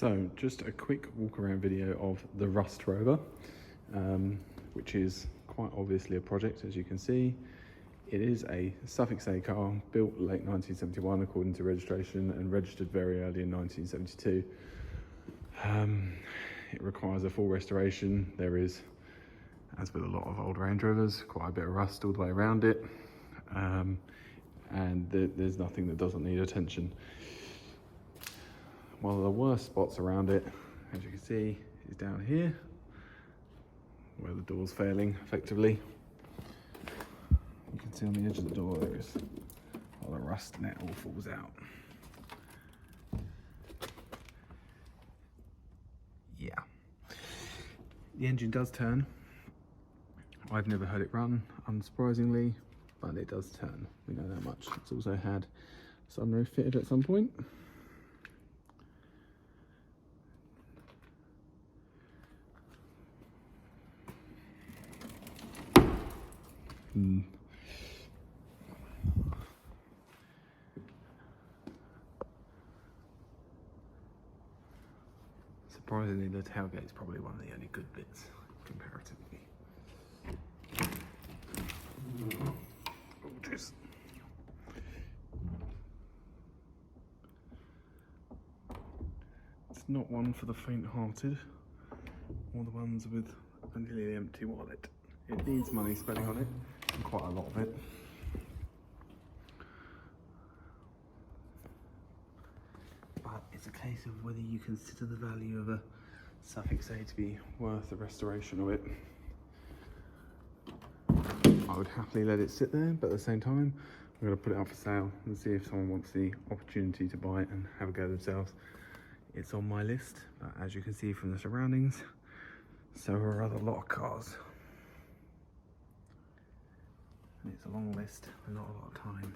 So just a quick walk around video of the Range Rover, which is quite obviously a project, as you can see. It is a Suffix A car, built late 1971 according to registration and registered very early in 1972. It requires a full restoration. There is, as with a lot of old Range Rovers, quite a bit of rust all the way around it, and there's nothing that doesn't need attention. One of the worst spots around it, as you can see, is down here, where the door's failing effectively. You can see on the edge of the door there is all the rust and it all falls out. Yeah. The engine does turn. I've never heard it run, unsurprisingly, but it does turn. We know that much. It's also had sunroof fitted at some point. Surprisingly, the tailgate's probably one of the only good bits, comparatively. Gorgeous. It's not one for the faint-hearted, or the ones with a nearly empty wallet. It needs money spending on it, and quite a lot of it. But it's a case of whether you consider the value of a Suffix A to be worth the restoration of it. I would happily let it sit there, but at the same time, I'm going to put it up for sale and see if someone wants the opportunity to buy it and have a go themselves. It's on my list, but as you can see from the surroundings, so are a lot of cars. And it's a long list and not a lot of time.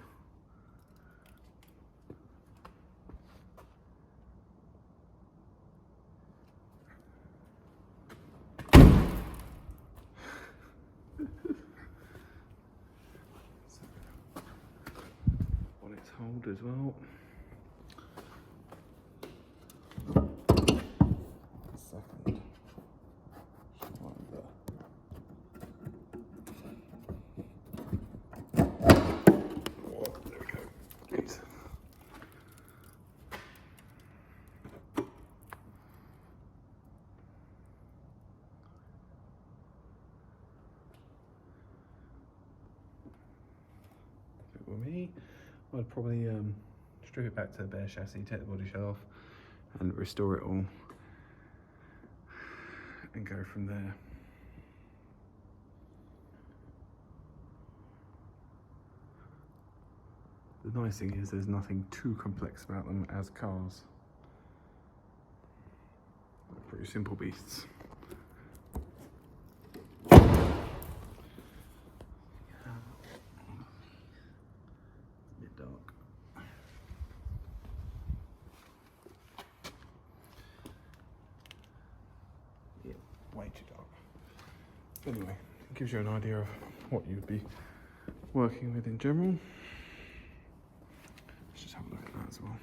On its hold as well. Second. Me, I'd probably strip it back to the bare chassis, take the body shell off and restore it all and go from there. The nice thing is there's nothing too complex about them as cars. They're pretty simple beasts. Dark. Yeah, way too dark. Anyway, it gives you an idea of what you'd be working with in general. Let's just have a look at that as well.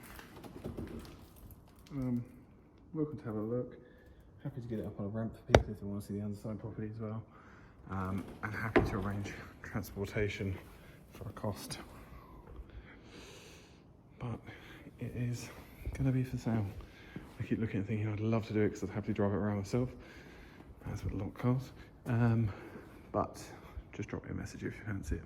Welcome to have a look. Happy to get it up on a ramp for people if they want to see the underside property as well. And happy to arrange transportation for a cost. But it is going to be for sale. I keep looking and thinking I'd love to do it because I'd happily drive it around myself, as with a lot of cars. But just drop me a message if you fancy it.